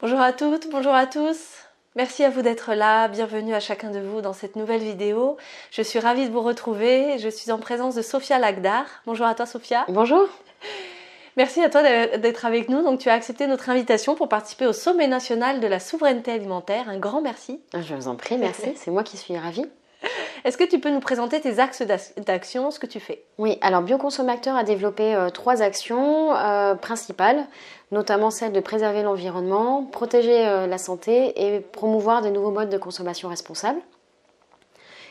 Bonjour à toutes, bonjour à tous. Merci à vous d'être là, bienvenue à chacun de vous dans cette nouvelle vidéo. Je suis ravie de vous retrouver, je suis en présence de Sophia Lagdar. Bonjour à toi Sophia. Bonjour. Merci à toi d'être avec nous. Donc tu as accepté notre invitation pour participer au sommet national de la souveraineté alimentaire. Un grand merci. Je vous en prie, merci, c'est moi qui suis ravie. Est-ce que tu peux nous présenter tes axes d'action, ce que tu fais? Oui, alors Bioconsomacteur a développé 3 actions principales, notamment celle de préserver l'environnement, protéger la santé et promouvoir des nouveaux modes de consommation responsables.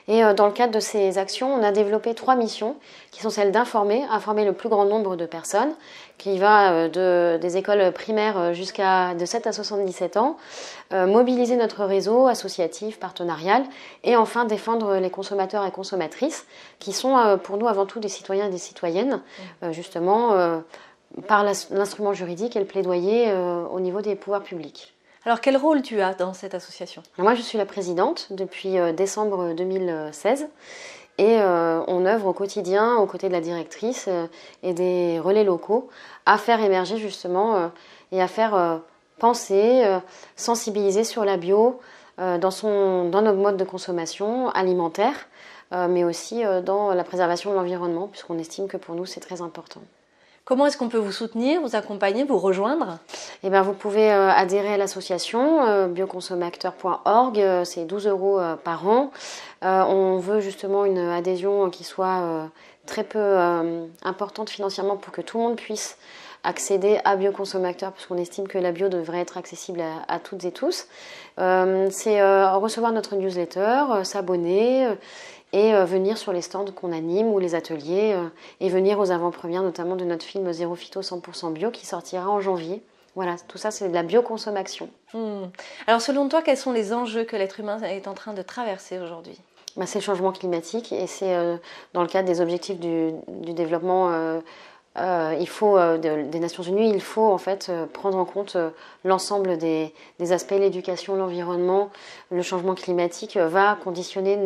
Et dans le cadre de ces actions, on a développé 3 missions qui sont celles d'informer, informer le plus grand nombre de personnes, qui va des écoles primaires jusqu'à de 7 à 77 ans, mobiliser notre réseau associatif, partenarial, et enfin défendre les consommateurs et consommatrices, qui sont pour nous avant tout des citoyens et des citoyennes, justement par l'instrument juridique et le plaidoyer au niveau des pouvoirs publics. Alors quel rôle tu as dans cette association? Moi je suis la présidente depuis décembre 2016 et on œuvre au quotidien aux côtés de la directrice et des relais locaux à faire émerger justement et à faire penser, sensibiliser sur la bio dans nos modes de consommation alimentaire, mais aussi dans la préservation de l'environnement puisqu'on estime que pour nous c'est très important. Comment est-ce qu'on peut vous soutenir, vous accompagner, vous rejoindre? Eh bien, vous pouvez adhérer à l'association bioconsomacteur.org, c'est 12 € par an. On veut justement une adhésion qui soit très peu importante financièrement pour que tout le monde puisse accéder à Bioconsomacteur, parce qu'on estime que la bio devrait être accessible à toutes et tous. C'est recevoir notre newsletter, s'abonner et venir sur les stands qu'on anime ou les ateliers et venir aux avant-premières notamment de notre film Zéro Phyto 100% bio qui sortira en janvier. Voilà, tout ça c'est de la bioconsommation. Alors selon toi, quels sont les enjeux que l'être humain est en train de traverser aujourd'hui? C'est le changement climatique et c'est dans le cadre des objectifs du développement il faut, des Nations Unies, il faut en fait prendre en compte l'ensemble des aspects, l'éducation, l'environnement, le changement climatique va conditionner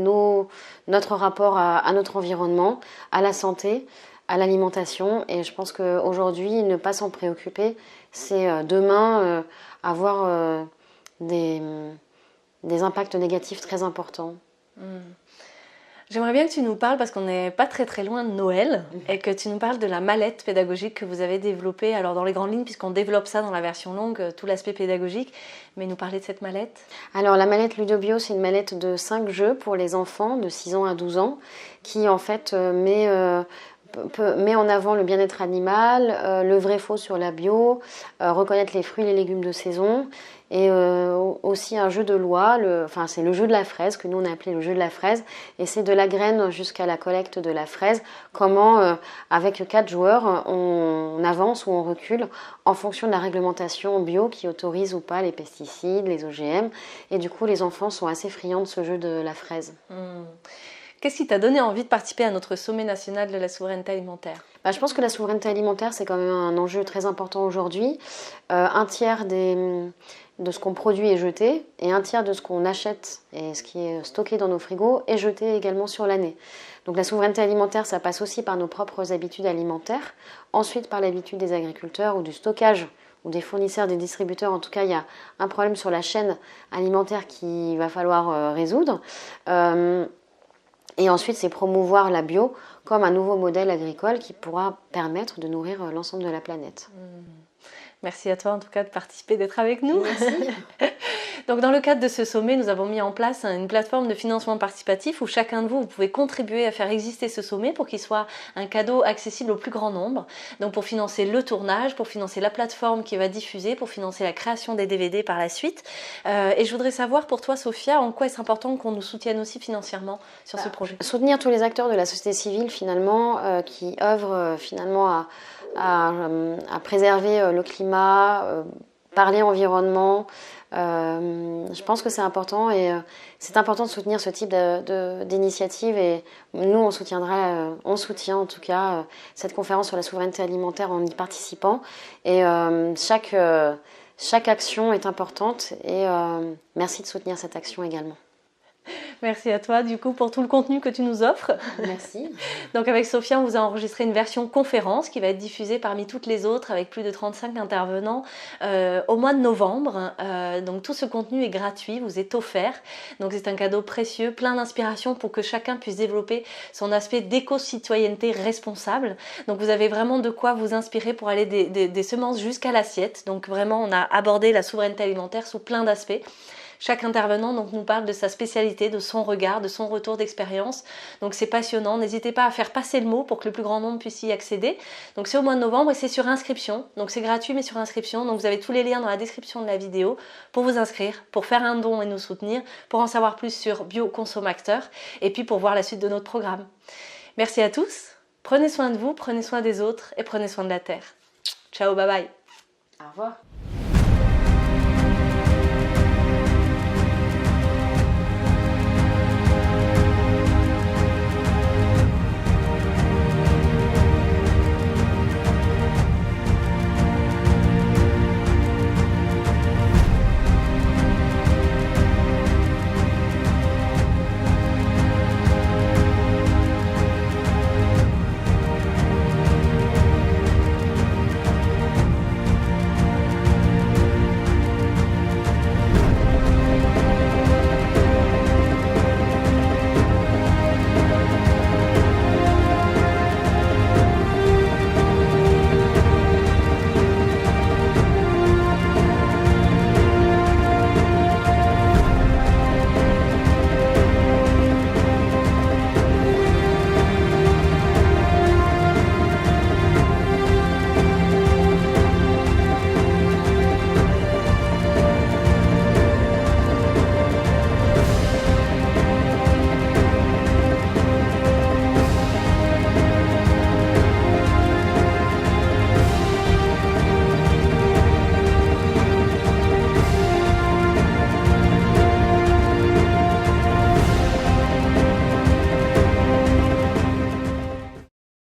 notre rapport à notre environnement, à la santé, à l'alimentation. Et je pense qu'aujourd'hui, ne pas s'en préoccuper, c'est demain avoir des impacts négatifs très importants. J'aimerais bien que tu nous parles, parce qu'on n'est pas très loin de Noël, et que tu nous parles de la mallette pédagogique que vous avez développée, alors dans les grandes lignes, puisqu'on développe ça dans la version longue, tout l'aspect pédagogique, mais nous parler de cette mallette. Alors la mallette Ludobio, c'est une mallette de 5 jeux pour les enfants de 6 ans à 12 ans, qui en fait met en avant le bien-être animal, le vrai-faux sur la bio, reconnaître les fruits et les légumes de saison, et aussi un jeu de loi, c'est le jeu de la fraise, que nous on a appelé le jeu de la fraise, et c'est de la graine jusqu'à la collecte de la fraise, comment avec 4 joueurs on avance ou on recule en fonction de la réglementation bio qui autorise ou pas les pesticides, les OGM, et du coup les enfants sont assez friands de ce jeu de la fraise. Qu'est-ce qui t'a donné envie de participer à notre sommet national de la souveraineté alimentaire? Je pense que la souveraineté alimentaire, c'est quand même un enjeu très important aujourd'hui. Un tiers de ce qu'on produit est jeté et un tiers de ce qu'on achète et ce qui est stocké dans nos frigos est jeté également sur l'année. Donc la souveraineté alimentaire, ça passe aussi par nos propres habitudes alimentaires, ensuite par l'habitude des agriculteurs ou du stockage ou des fournisseurs, des distributeurs. En tout cas, il y a un problème sur la chaîne alimentaire qu'il va falloir résoudre. Et ensuite, c'est promouvoir la bio comme un nouveau modèle agricole qui pourra permettre de nourrir l'ensemble de la planète. Merci à toi en tout cas de participer, d'être avec nous. Merci. Donc dans le cadre de ce sommet, nous avons mis en place une plateforme de financement participatif où chacun de vous pouvez contribuer à faire exister ce sommet pour qu'il soit un cadeau accessible au plus grand nombre. Donc pour financer le tournage, pour financer la plateforme qui va diffuser, pour financer la création des DVD par la suite. Et je voudrais savoir pour toi Sophia, en quoi est-ce important qu'on nous soutienne aussi financièrement sur ce projet? Soutenir tous les acteurs de la société civile finalement qui œuvrent finalement à préserver le climat, parler environnement. Je pense que c'est important et c'est important de soutenir ce type d'initiative et nous on soutient en tout cas cette conférence sur la souveraineté alimentaire en y participant et chaque action est importante et merci de soutenir cette action également. Merci à toi du coup pour tout le contenu que tu nous offres. Merci. Donc avec Sophia, on vous a enregistré une version conférence qui va être diffusée parmi toutes les autres avec plus de 35 intervenants au mois de novembre. Donc tout ce contenu est gratuit, vous est offert. Donc c'est un cadeau précieux, plein d'inspiration pour que chacun puisse développer son aspect d'éco-citoyenneté responsable. Donc vous avez vraiment de quoi vous inspirer pour aller des semences jusqu'à l'assiette. Donc vraiment, on a abordé la souveraineté alimentaire sous plein d'aspects. Chaque intervenant donc, nous parle de sa spécialité, de son regard, de son retour d'expérience. Donc c'est passionnant. N'hésitez pas à faire passer le mot pour que le plus grand nombre puisse y accéder. Donc c'est au mois de novembre et c'est sur inscription. Donc c'est gratuit mais sur inscription. Donc vous avez tous les liens dans la description de la vidéo pour vous inscrire, pour faire un don et nous soutenir, pour en savoir plus sur Bioconsomacteur et puis pour voir la suite de notre programme. Merci à tous. Prenez soin de vous, prenez soin des autres et prenez soin de la Terre. Ciao, bye bye. Au revoir.